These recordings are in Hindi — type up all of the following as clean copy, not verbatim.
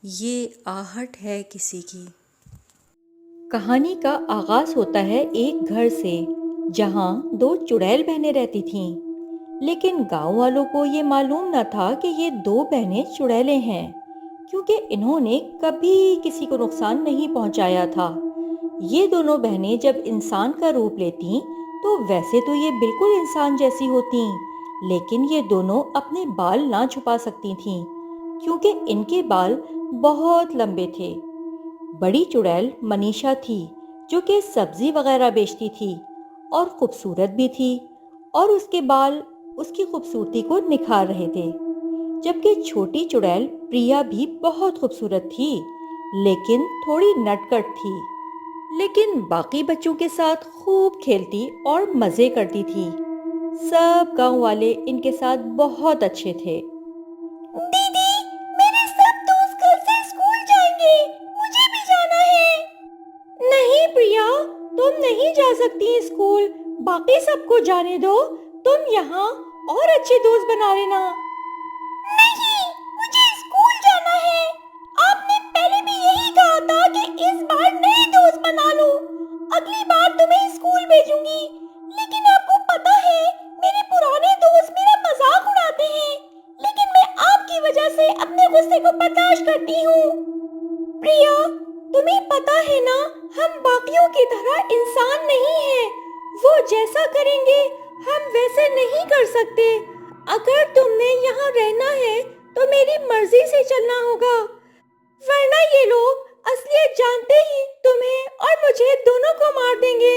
ये आहट है किसी की। कहानी का आगाज होता है एक घर से जहां दो चुड़ैल बहनें रहती थीं। लेकिन गांव वालों को ये मालूम न था कि ये दो बहनें चुड़ैलें हैं, क्योंकि इन्होंने कभी किसी को नुकसान नहीं पहुंचाया था। ये दोनों बहनें जब इंसान का रूप लेती तो वैसे तो ये बिल्कुल इंसान जैसी होती, लेकिन ये दोनों अपने बाल ना छुपा सकती थीं, क्योंकि इनके बाल बहुत लंबे थे। बड़ी चुड़ैल मनीषा थी, जो कि सब्जी वगैरह बेचती थी और खूबसूरत भी थी, और उसके बाल उसकी खूबसूरती को निखार रहे थे। जबकि छोटी चुड़ैल प्रिया भी बहुत खूबसूरत थी, लेकिन थोड़ी नटखट थी। लेकिन बाकी बच्चों के साथ खूब खेलती और मजे करती थी। सब गांव वाले इनके साथ बहुत अच्छे थे। दीदी, मेरे सब दोस्त कल से स्कूल जाएंगे। मुझे भी जाना है। नहीं प्रिया, तुम नहीं जा सकती स्कूल। बाकी सबको जाने दो। तुम यहाँ और अच्छे दोस्त बना लेना। नहीं, मुझे स्कूल जाना है। आपने पहले भी यही कहा था कि इस बार नए दोस्त बना लो। अगली बार तुम्हें स्कूल भेजूंगी। लेकिन आपको पता है, मेरे पुराने दोस्त मेरा मजाक उड़ाते हैं। लेकिन मैं आपकी वजह से अपने गुस्से को बर्दाश्त करती हूँ। प्रिया, तुम्हें पता है ना, हम बाकियों की तरह इंसान नहीं हैं। वो जैसा करेंगे हम वैसे नहीं कर सकते। अगर तुमने यहाँ रहना है तो मेरी मर्जी से चलना होगा, वरना ये लोग असलियत जानते ही तुम्हें और मुझे दोनों को मार देंगे।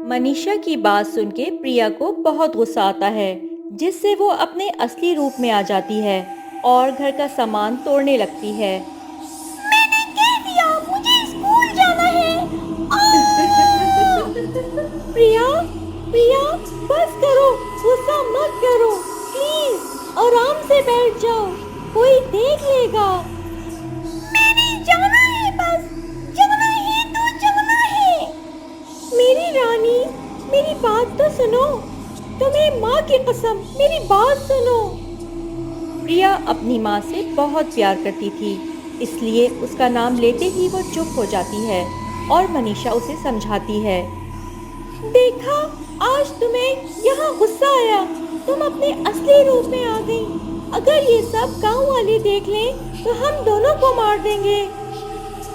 मनीषा की बात सुन के प्रिया को बहुत गुस्सा आता है, जिससे वो अपने असली रूप में आ जाती है और घर का सामान तोड़ने लगती है। मैंने कह दिया, मुझे स्कूल जाना है। आ! प्रिया, प्रिया, बस करो, गुस्सा मत करो, प्लीज आराम से बैठ जाओ, कोई देख लेगा। मैंने जाना है, बस जाना है तो जाना है। मेरी रानी, मेरी बात तो सुनो। तुम्हें माँ की कसम, मेरी बात सुनो। प्रिया अपनी माँ से बहुत प्यार करती थी, इसलिए उसका नाम लेते ही वो चुप हो जाती है और मनीषा उसे समझाती है। देखा, आज तुम्हें यहाँ गुस्सा आया, तुम अपने असली रूप में आ गई। अगर ये सब गांव वाले देख लें तो हम दोनों को मार देंगे।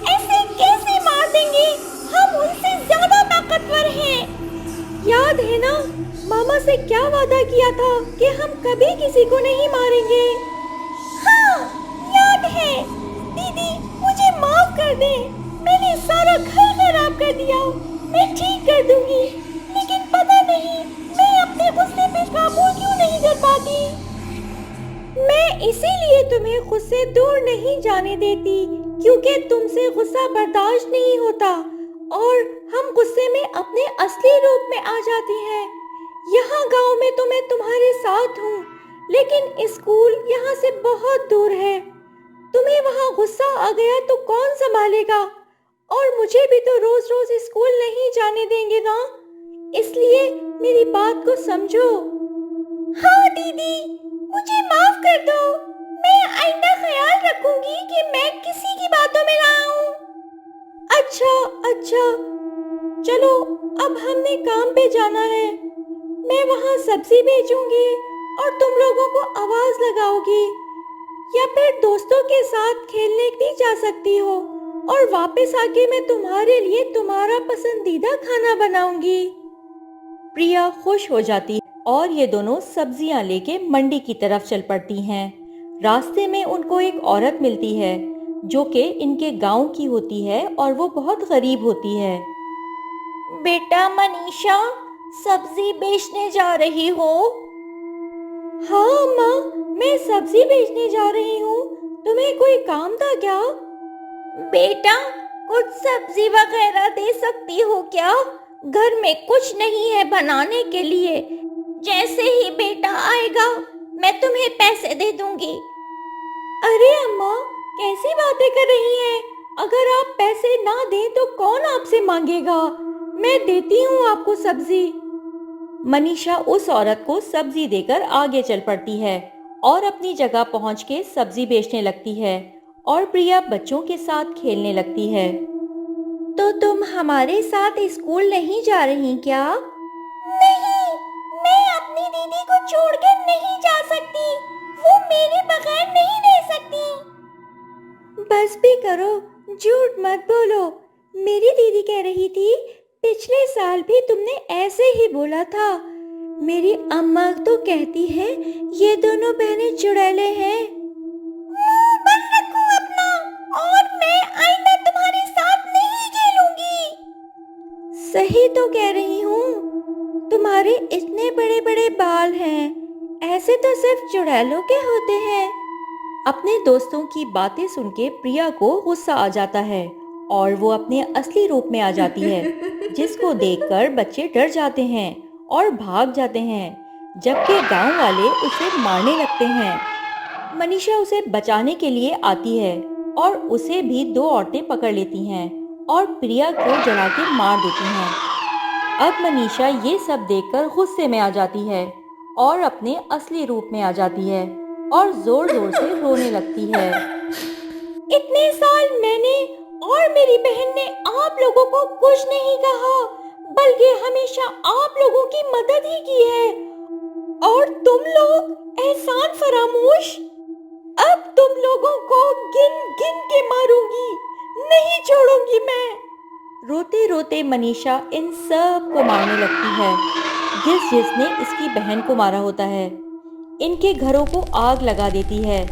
ऐसे कैसे मार देंगे? हम उनसे ज्यादा ताकतवर हैं। याद है ना, मामा से क्या वादा किया था कि हम कभी किसी को नहीं मारेंगे। हाँ, याद है। दीदी, मुझे माफ कर दे। मैंने सारा घर खराब कर दिया। मैं ठीक कर दूंगी। लेकिन पता नहीं, मैं अपने गुस्से पे काबू क्यों नहीं कर पाती। मैं इसीलिए तुम्हें खुद से दूर नहीं जाने देती, क्योंकि तुमसे गुस्सा बर्दाश्त नहीं होता और हम गुस्से में अपने असली रूप में आ जाते हैं। यहाँ गांव में तो मैं तुम्हारे साथ हूँ, लेकिन स्कूल यहाँ से बहुत दूर है। तुम्हें वहाँ गुस्सा आ गया तो कौन संभालेगा? और मुझे भी तो रोज रोज स्कूल नहीं जाने देंगे ना, इसलिए मेरी बात को समझो। हाँ दीदी, मुझे माफ कर दो। मैं आइंदा ख्याल रखूंगी कि मैं किसी की बातों में ना आऊं। अच्छा, अच्छा, चलो अब हमने काम पे जाना है। मैं वहाँ सब्जी बेचूंगी और तुम लोगों को आवाज लगाओगी, या फिर दोस्तों के साथ खेलने भी जा सकती हो और वापस आके मैं तुम्हारे लिए तुम्हारा पसंदीदा खाना बनाऊंगी। प्रिया खुश हो जाती है और ये दोनों सब्जियां लेके मंडी की तरफ चल पड़ती हैं। रास्ते में उनको एक औरत मिलती है, जो कि इनके गांव की होती है और वो बहुत गरीब होती है। बेटा मनीषा, सब्जी बेचने जा रही हो? हाँ माँ, मैं सब्जी बेचने जा रही हूँ। तुम्हें कोई काम था क्या? बेटा, कुछ सब्जी वगैरह दे सकती हो क्या? घर में कुछ नहीं है बनाने के लिए। जैसे ही बेटा आएगा, मैं तुम्हें पैसे दे दूंगी। अरे अम्मा, कैसी बातें कर रही हैं? अगर आप पैसे ना दें तो कौन आपसे मांगेगा? मैं देती हूँ आपको सब्जी। मनीषा उस औरत को सब्जी देकर आगे चल पड़ती है और अपनी जगह पहुंच के सब्जी बेचने लगती है और प्रिया बच्चों के साथ खेलने लगती है। तो तुम हमारे साथ स्कूल नहीं जा रही क्या? नहीं, मैं अपनी दीदी को छोड़कर नहीं जा सकती। वो मेरे बगैर नहीं रह सकती। बस भी करो, झूठ मत बोलो। मेरी दीदी कह रही थी पिछले साल भी तुमने ऐसे ही बोला था। मेरी अम्मा तो कहती है ये दोनों बहनें चुड़ैलें हैं। मुंह बंद रखो अपना, और मैं आइंदा तुम्हारे साथ नहीं खेलूंगी। सही तो कह रही हूँ, तुम्हारे इतने बड़े बड़े बाल हैं, ऐसे तो सिर्फ चुड़ैलों के होते हैं। अपने दोस्तों की बातें सुन के प्रिया को गुस्सा आ जाता है और वो अपने असली रूप में आ जाती है, जिसको देखकर बच्चे डर जाते हैं और भाग जाते हैं, जबकि गांव वाले उसे मारने लगते हैं। मनीषा उसे बचाने के लिए आती है और उसे भी दो औरतें पकड़ लेती हैं और प्रिया को जला के मार देती हैं। अब मनीषा ये सब देखकर गुस्से में आ जाती है और अपने असली रूप में आ जाती है और जोर जोर से रोने लगती है। इतने साल मैंने और मेरी बहन ने आप लोगों को कुछ नहीं कहा, बल्कि हमेशा आप लोगों की मदद ही की है। और तुम लोग एहसान फरामोश। अब तुम लोगों को गिन गिन के मारूंगी, नहीं छोड़ूंगी मैं। रोते रोते मनीषा इन सब को मारने लगती है जिसने इसकी बहन को मारा होता है। इनके घरों को आग लगा देती है।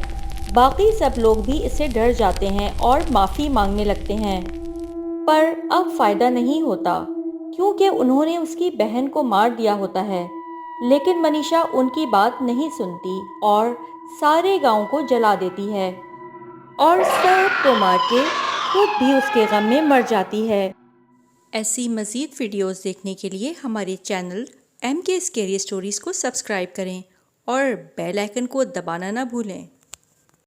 बाकी सब लोग भी इससे डर जाते हैं और माफ़ी मांगने लगते हैं, पर अब फायदा नहीं होता क्योंकि उन्होंने उसकी बहन को मार दिया होता है। लेकिन मनीषा उनकी बात नहीं सुनती और सारे गांव को जला देती है और सबको मार के खुद भी उसके गम में मर जाती है। ऐसी मज़ीद वीडियोस देखने के लिए हमारे चैनल MK स्केरी स्टोरीज़ को सब्सक्राइब करें और बेल आइकन को दबाना ना भूलें।